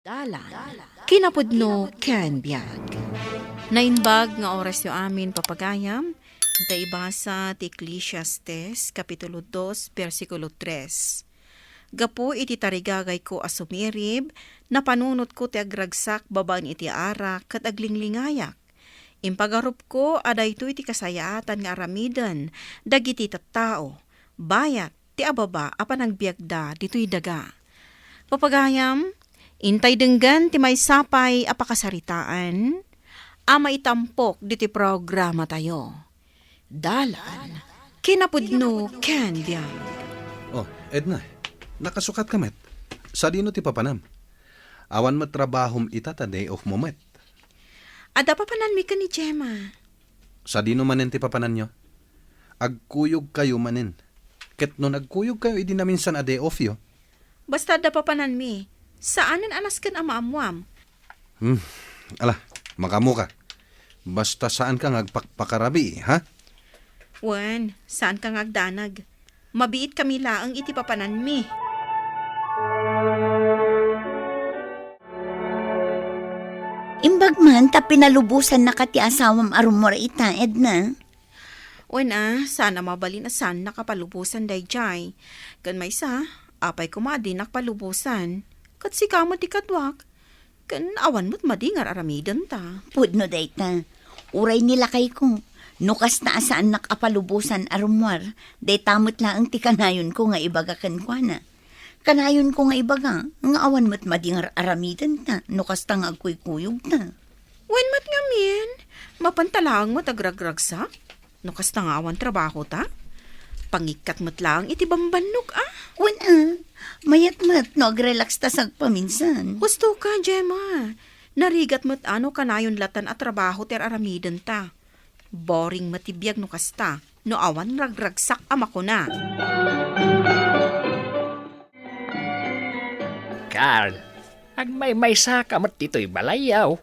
Dalan, kinapudno ken biag. Nainbag nga oras yo amin papagayam, ita ibasa ti Ecclesiastes, Kapitulo 2, versikulo 3. Gapo iti tarigagay ko asumirib, na panunot ko ti agragsak babaan iti arak kat aglinglingayak. Impagarup ko aday to iti kasayaatan nga aramidan, dagiti tattao, bayat, ti ababa apan agbiagda dito'y daga. Papagayam, intay denggan ti may sapay apakasaritaan, ama itampok diti programa tayo. Dalan, kinapudno ken biag. Oh, Edna, nakasukat ka met. Sa dino ti papanam? Awan mat trabahom ita ta day off mo met. Ada pa panan mi ka ni Gemma. Sa dino manen ti papanan nyo? Agkuyog kayo manen. Ket no nagkuyog kayo, idi na minsan a day off yo. Basta ada pa panan mi. Saanan anas kan amaamuam? Ala, makamu ka. Basta saan ka ngagpakpakarabi, ha? Wan, saan ka ngagdanag? Mabiit kami laang iti papanan mi. Imbag man, ta pinalubusan na kati asawam arumor ita, Edna. Wan sana mabalin asan nakapalubusan day jay. Kan may sa, apay kumadi nakpalubusan. Kat si kamo ti kadwak. Kan awan mo't madingar aramidan ta. Pudno dayta. Uray nila kay ko. Nukas na asaan nakapalubusan arumor. Day tamot laang ti kanayon ko nga ibagakan kwa na. Kanayon ko nga ibaga, nga awan mo't madingar aramidan ta. Nukas ta nga agkuy-kuyog ta. Wan mat nga min. Mapantalaang mo't agragragsak. Nukas ta nga awan trabaho ta. Pangikat mo't lang iti bambanok Wan mayat-mat no agrelax ta sagpaminsan. Gusto ka, Gemma. Narigat mo't ano kanayon latan at trabaho ter aramidan ta. Boring matibiyag no kasta. No awan ragragsak ama ko na. Carl, agmay sa kamat dito'y balayaw.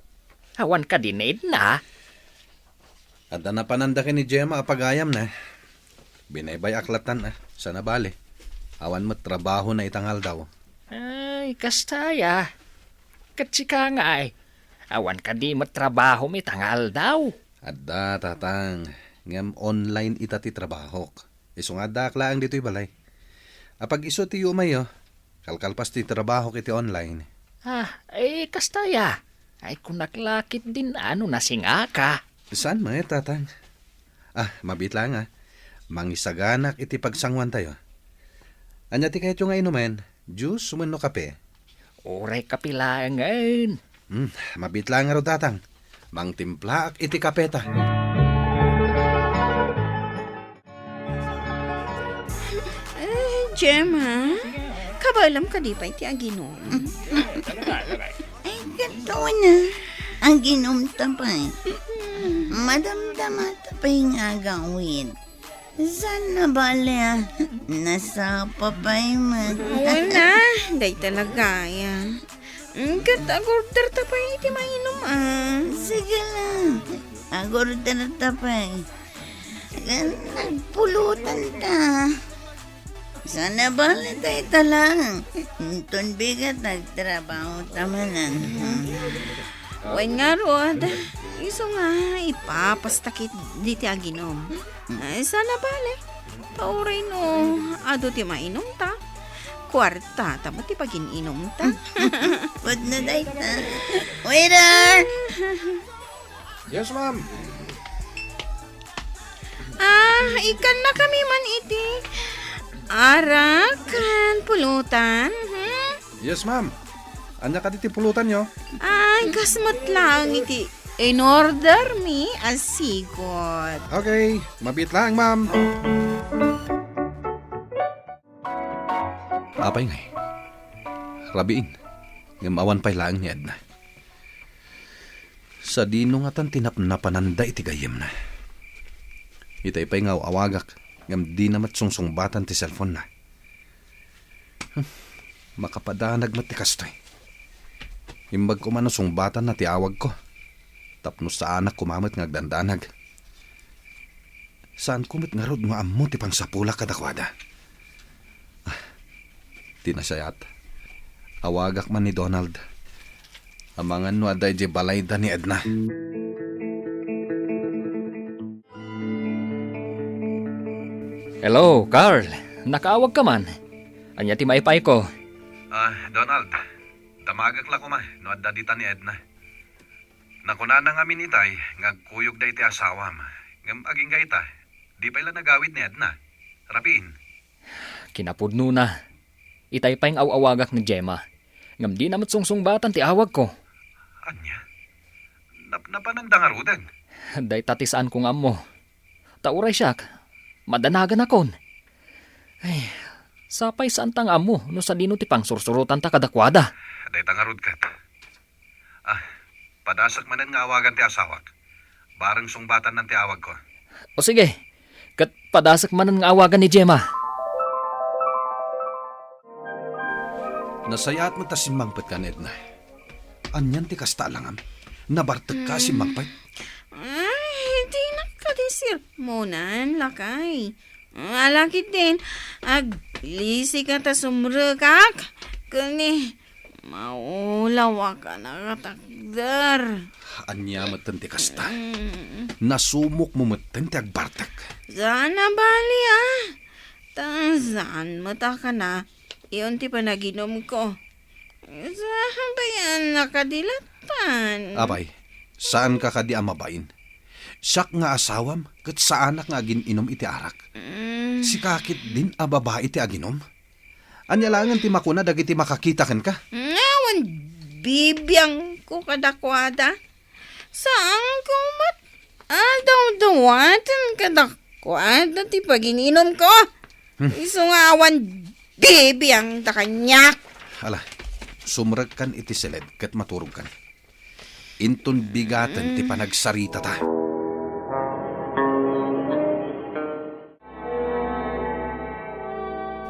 Awan ka din na. Adda na pananda ka ni Gemma apagayam na. Binaybay aklatan sa nabali. Awan mat trabaho na itangal daw. Ay, kastaya. Katsika nga ay. Awan ka di matrabaho mitangal daw. Adda tatang, ngam online ita ti trabaho. Isong adda aklaan dito'y balay. Apag iso ti yumayo, kalkalpas ti trabaho kiti online. Ay, kastaya. Ay, kung naklakit din na singa ka. Saan mo tatang? Mabit lang Mangisaganak iti pagsangwan tayo. Anya ti kayo nga inumen, juice sumunno kape. Uray kapilangan. Mabit lang nga ro tatang. Mang timplaak iti kapeta. Gemma, kabalam ka di pa iti aginom. Ay, gato na. Ang ginom tapay. Madamdama tapay nga gawin. Saan na bala? Nasa papay man. Wala, day talaga yan. Kat-agorder tapay iti mainom Sige lang. Agorder na tapay. Nagpulutan ta. Sana bala tayo talang. Tun bigat nagtrabaho tamanan. Wen nga rod, iso nga ipapastakit di ti aginom. Ay, sana bale. Pauray no, ado ti mainom ta. Kwarta, tamo ti pagininom ta. Pud na day ta. Waiter! Yes, ma'am. Ikan na kami man iti. Arakan, pulutan. Yes, ma'am. Anya ka diti pulutan nyo? Ay, gasmat lang iti. In order me a sigot. Okay, mabit lang, ma'am. Apay nga Rabiin. Ngamawan pa'y lang ni Edna. Sa dino nga tan tinapnapananda iti gayem na. Itay pa'y nga awagak. Ngam di na matsungsongbatan ti cellphone na. Makapadanag matikastoy. Imbag ko man sungbatan na ti awag ko. Tapno sa anak kumamit ngagdandanag. Saan kumit nga rod nga amo ti pang sapula kadakwada? Tinasayat. Awagak man ni Donald. Amangan no aday je balay da ni Edna. Hello, Carl. Nakaawag ka man. Anya ti maipay ko. Donald, damagak la ko ma, no adda dita ni Edna. Nakuna na nga minitay, ngagkuyog da iti asawam. Ngam aging gaita, di pa ila nagawid ni Edna. Rapiin. Kinapudno na. Itay pa yung awawagak ni Gemma. Ngam di namat sungsung-batan ti awag ko. Anya? Napanandang arudan. Day tatisaan ko nga mo. Tauray siyak. Madanagan akon. Ay, sapay saan tang amo no sa dino ti pang sursurutan ta kadakwada. Aday tangarud kat. Padasak manan nga awagan ti asawak. Barang sungbatan ng ti awag ko. O sige, kat padasak man nga awagan ni Gemma. Nasayaat mo ta simangpet ka, Edna. Anyan ti kasta langam. Nabartag ka simangpet. Ay, di na ka disir. Monan, lakay. Alakit din. Aglisi ka ta sumrekak. Kani, maulawa ka na katakdar. Anya matan ti kasta. Nasumok mo matan ti agbartag. Sana bali Tazan mata ka na. Iyon ti panaginom ko. Saan ba yan nakadilatan? Abay, saan ka kadi amabain? Siyak nga asawam, kat sa anak nga agininom iti arak. Si kakit din ababae iti aginom. Anya langan ti makuna dagiti makakita ken ka. Ngawan bibiyang ko kadakwada. Saan ko daw-dawatan kadakwada ti pagininom ko? Isungawan bibiyang takanyak. Ala, sumrag kan iti seled kat maturog kan. Inton bigatan ti panagsarita ta.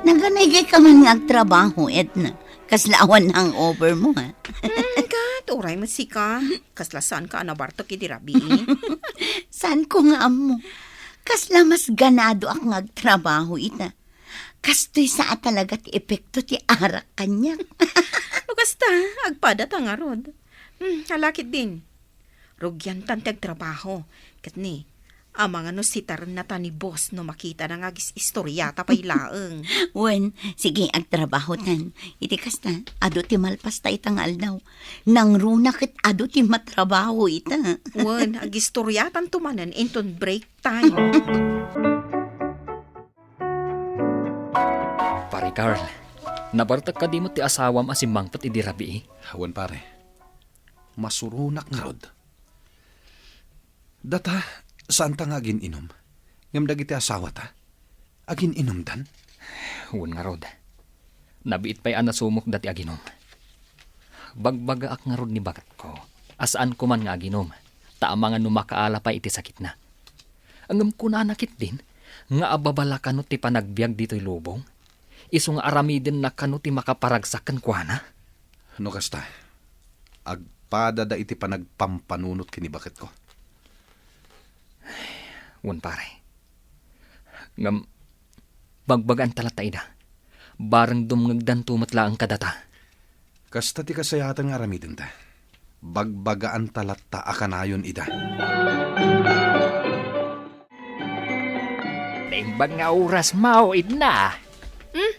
Naganay ka man nga agtrabaho, Edna. Kaslawan ang over mo, ha? Kat, uray mo si ka. Kaslasan ka anabartok iti rabi. Saan ko nga amo? Kasla mas ganado ak nga agtrabaho, ita. Kastoy sa talaga ti epekto ti arak kanya. Kasta, agpada ta nga rod. Halakit din. Rugyan tantag trabaho. Kat ni, amang ano sitar na ta ni boss no makita na nga istorya tapay laeng. Wen, sige agtrabaho tan. Iti kasta, ado ti malpas ta itang aldaw. Nang runa ket ado ti matrabaho ita. Wen, agistorya tan tumanan inton break time. Pare Carl, nabartag ka di mo ti asawam asimangpat idi rabi. Hawan pare, masurunak nga rod. Data, saan ta nga agin inom? Ngam dagiti asawa ta? Agin inom dan? Huwag nga rod. Nabiit pa'y anasumok dati aginom. Bagbaga ak nga rod ni bagat ko. Asaan ko man nga aginom. Taamangan numakaala pa iti sakit na. Angam ko na nakit din, nga ababala ka no ti panagbiag dito'y lubong. Iso nga aramidin na kano ti makaparagsakan kwa na. Ano kasta? Agpada da iti panagpampanunot kinibakit ko. Wan pare. Ngam, bagbagaan talatay na. Barang dumngagdan tumatla ang kadata. Kasta ti kasayatan nga aramidin ta. Bagbagaan talata akanayon ida. Naimbag nga oras mao na.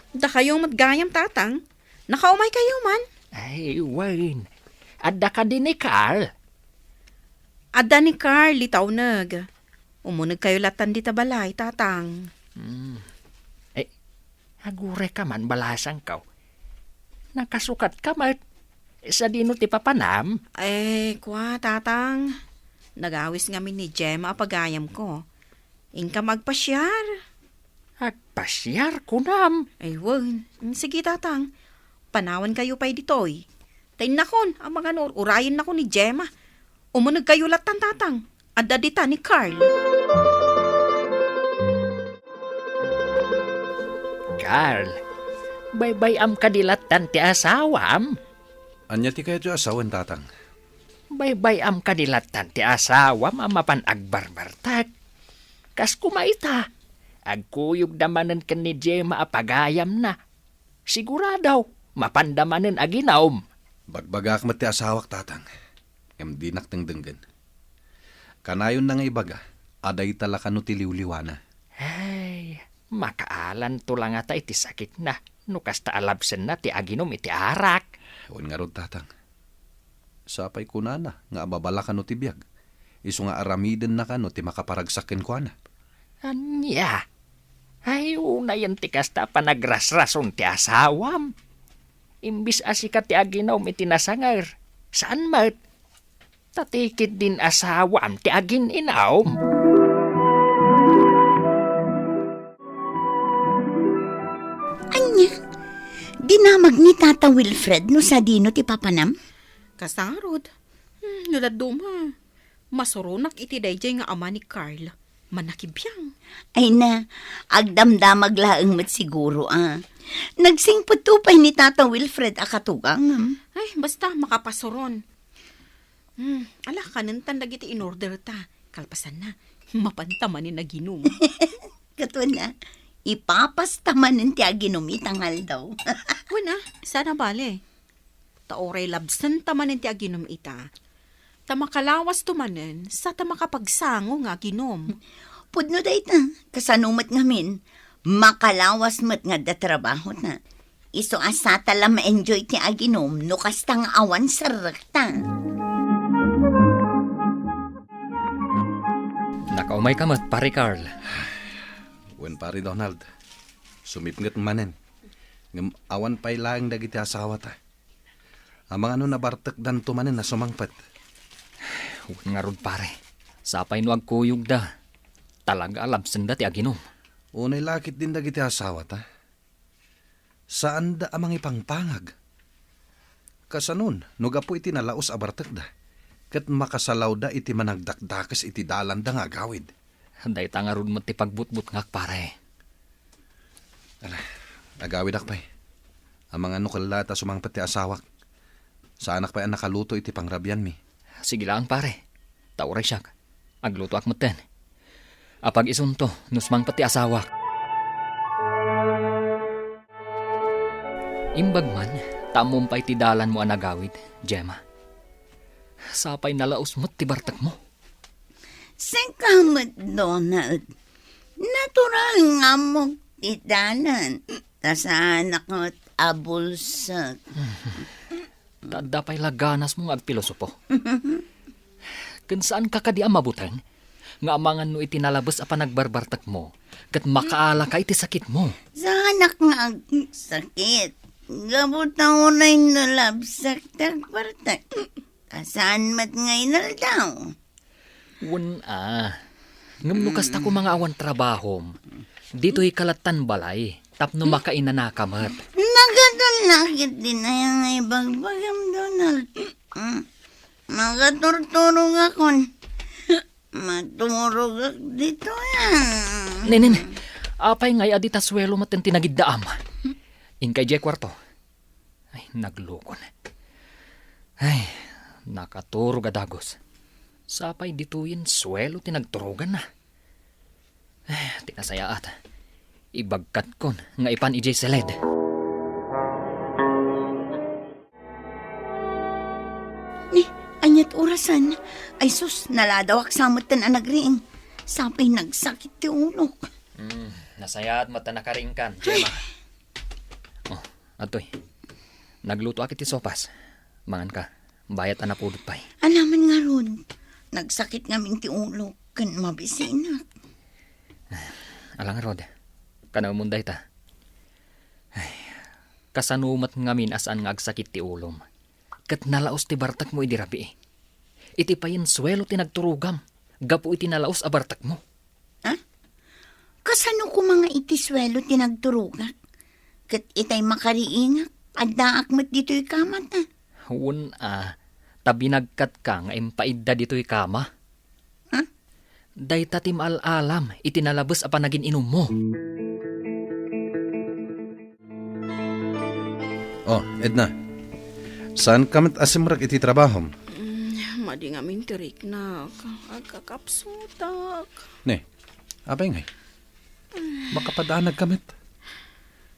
Da kayong matgayam tatang. Nakaumay kayo man. Ay, Wayne. Adda ka din ni Carl. Adda ni Carl, litaw nag. Umunag kayo latan di tabalay, tatang. Agure ka man balasang ka. Nakasukat ka man. Sa dino ti papanam. Kwa, tatang. Nagawis ngamin ni Gemma pagayam ko. Inka magpasyar. Agpasyar ko nam. Wag. Sige, tatang. Panawan kayo pa'y ditoy. Tayin nakon, ang mga urayin nako ni Gemma. Umunag kayo latan, tatang. Adda dita ni Carl. Carl, baybay am kadilatan ti asawam. Anya ti kayo ti asawan tatang? Baybay am kadilatan ti asawam amapan agbarbartag. Kas kumaita, agkuyog damanan ken ni Gemma apagayam na. Siguradaw, mapandamanan aginaom. Bagbagak mati asawak tatang. Ngam dinak dengdenggan. Kanayon na nga ibaga, aday talaka no tiliwliwana. Ay, makaalan to lang ata iti sakit na. Nukas ta alabsen na ti aginom iti arak. Huwag nga rod tatang. Sapay ko na nga ababala ka no ti biyag. Iso nga aramiden na ka no ti makaparagsakin ko na. Anya? Ay, una yan ti kasta panagrasrason ti asawam. Imbis asikat ti aginom iti nasangar. Saan mat? Tatikit din asawam ti agin inaom. Anya, dinamag ni Tata Wilfred no sa dino ti papanam? Kasarod. Nudaduma. Masurunak iti dayjay nga ama ni Carl. Manakibiyang. Ay na, agdamdamag laeng met siguro Nagsingputupay ni Tata Wilfred akatugang. Ay, basta makapasuron. Ala, kanuntan dagiti in order ta. Kalpasan na. Mapantaman ni naginom. Kato na, ipapastaman ti aginom itangal daw. Wala, sana bale. Taoray labsan tamanin ti aginom ita. Tamakalawas tumanen sa tamakapagsango nga ginom. Pudno da ita, kasanumat ngamin, makalawas mat nga da trabaho na. Iso asata lang ma-enjoy ti aginom, no kastang awan sa rekta. Nakaumay ka mat, pare Carl. Wen pari Donald, sumipnget manen. Ngam awan pay laeng dagiti asawa ta. Amang ano nabartek dan tumanen na sumangpet. Huwag nga rod pare. Sapay no agkuyog da. Talaga alabsen da ti aginom. Unay lakit din dagiti asawa ta. Saan da amang ipangpangag? Kasanon, no gapo iti nalaos abartek da. Kat makasalaw da iti managdakdakas iti dalan da nga gawid. Day ta nga rod mo ti pagbutbut ngak pare. Ala, agawid akpay. Amang ano kalata sumangpet ti asawak. Saanak pa ang nakaluto iti pangrabyan mi. Sige lang pare. Tauray siya. Agluto ak maten. Apag isunto, nusmang pati asawak. Imbag man, tamumpay ti dalan mo anagawid, Gemma. Sapay nalaos mo't ti bartak mo. Sengkamat, Donald. Natural nga mo ti dalan. Tasaanak mo't abulsak. Tadapay laganas mong agpilosopo. Kan saan ka kadi ang mabutang? Nga amangan no itinalabas a panagbarbartak mo, kat makaala ka iti sakit mo. Sa anak nga sakit. Gabot na unay nalabsak tagbartak. Kasaan mat ngay naldaw. Wan ngam no kasta ko mga awan trabahom. Dito'y kalatan balay, tapno makainanakamat. Nagadalakit din na yung ibagbagam, Donald. Magaturturog akon. Maturog ak dito yan. Nenen, apay ngay adita swelo maten tinagiddaam. Inkay jay kwarto. Ay, naglukon. Ay, nakaturog adagos. Sapay dituyin swelo tinagturugan na. Ay, tinasayaat. Ibagkat kon nga ipan ijay seled. Anyat orasan. Ay sus, naladawak samot tan anagriing. Sapay nagsakit ti ulok. Nasayaat mata nakaringkan, Gemma. Oh, atoy. Nagluto akit ti sopas. Mangan ka. Bayat anapulot pa'y. Alaman nga ron. Nagsakit ngamin ti ulok. Kan mabisinak. Alang rod. Kanaw munday ta. Ay, kasanumat ngamin asaan nga agsakit ti ulom. Kat nalaos ti bartak mo idirabi. Iti payin swelo ti nagturugam. Gapo iti nalaos a bartak mo. Ha? Kasano ko mga itiswelo tinagturugak? Kat itay makariingak. Addaak mat dito'y kamat na. Hun tabi nagkat ka nga impaidda dito'y kama. Ha? Day tatim al-alam itinalabas a panagin inom mo. Oh, Edna. Saan kamat asimrak iti trabahom? Madi nga mintirik na. Agkakapsutak. Ne, abay ngay. Makapadanag kamit.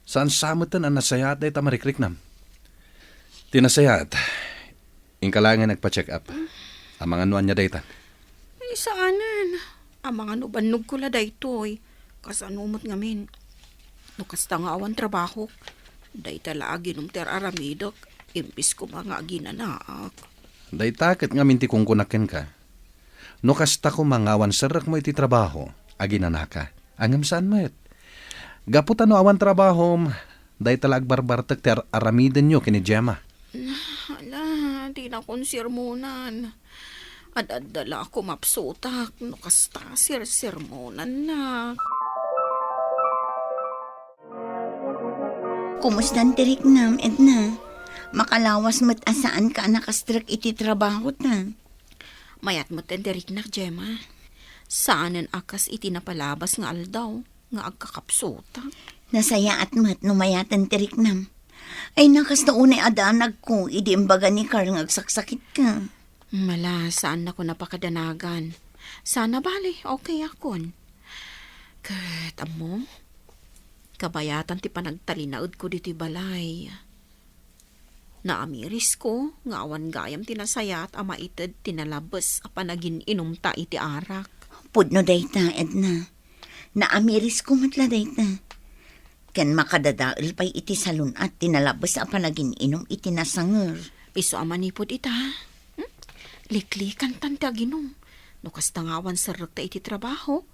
Saan samutan ang nasayat ay tamarikrik nam? Tinasayat, Ingkalangan nagpa-check up. Ang mga nuan niya daytan. Ay, saanan? Ang mga nubanog ko la daytoy. Kasanumot ngamin. Nukasta nga awan trabaho. Dayta laagi nung ter aramidok. Impis ko mga ginanaak. Daytaket nga minti kung kunakin ka. No kasta ko mangawan sarak mo iti trabaho, agi nanaka. Angam saan met? Gaputan no awan trabaho, day talag barbartek ter aramiden nyo kini Gemma. Hala, di na kong sirmonan. Adadala ako mapsutak. No kasta sirmonan na. Kumusta ang tirik nam, Edna? Makalawas mo't asaan ka nakastrak iti trabaho ta. Mayat mo tenderik na, Gemma. Saanan akas iti napalabas nga aldaw, nga agkakapsuta. Nasayaat mo't numayatan tirik nam. Ay nakas na unay adanag ko, idi imbaga ni Carl nga agsaksakit ka. Mala, saan ako napakadanagan? Sana bali, okay akon. Kat, amo, kabayatan ti panagtalinaod ko dito balay. Naamiris ko, nga awan gayam tinasayat, ama ited tinalabas, apanagin inom ta iti arak. Pudno dayta, Edna. Naamiris ko matla dayta. Ken makadadaal pa'y iti salon at tinalabas a panagin inom iti nasanger. Iso amanipod ita. Liklikan tanta ginom. No kasta ngawan sarok ta iti trabaho,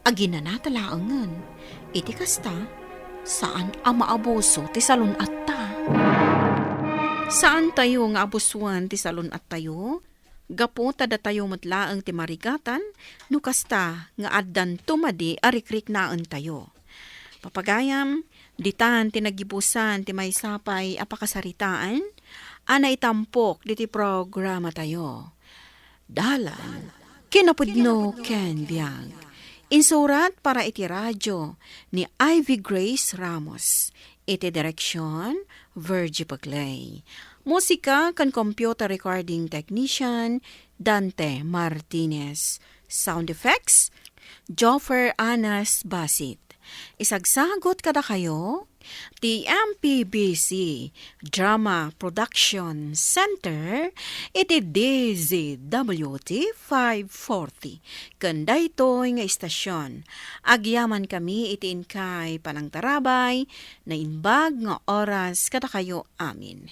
agina na talaangan. Iti kasta, saan ama abuso ti salon at ta? Saan tayo nga abusuan ti salon at tayo? Gapo tada tayo matlaang ti marigatan, no kasta nga addan tumadi arikrik naan tayo. Papagayam, ditan tinagibusan ti may sapay apakasaritaan, ana itampok diti programa tayo. Dalan, kinapudno ken biag. Insurat para iti radyo ni Ivy Grace Ramos. Iti direksyon, Virgie Paglay. Musika kan computer recording technician, Dante Martinez. Sound effects, Joffer Anas Basit. Isagsagot kada kayo, the MPBC Drama Production Center, iti DZWT 540. Kanda ito'y nga istasyon. Agyaman kami iti inkay panangtarabay, na inbag nga oras kada kayo amin.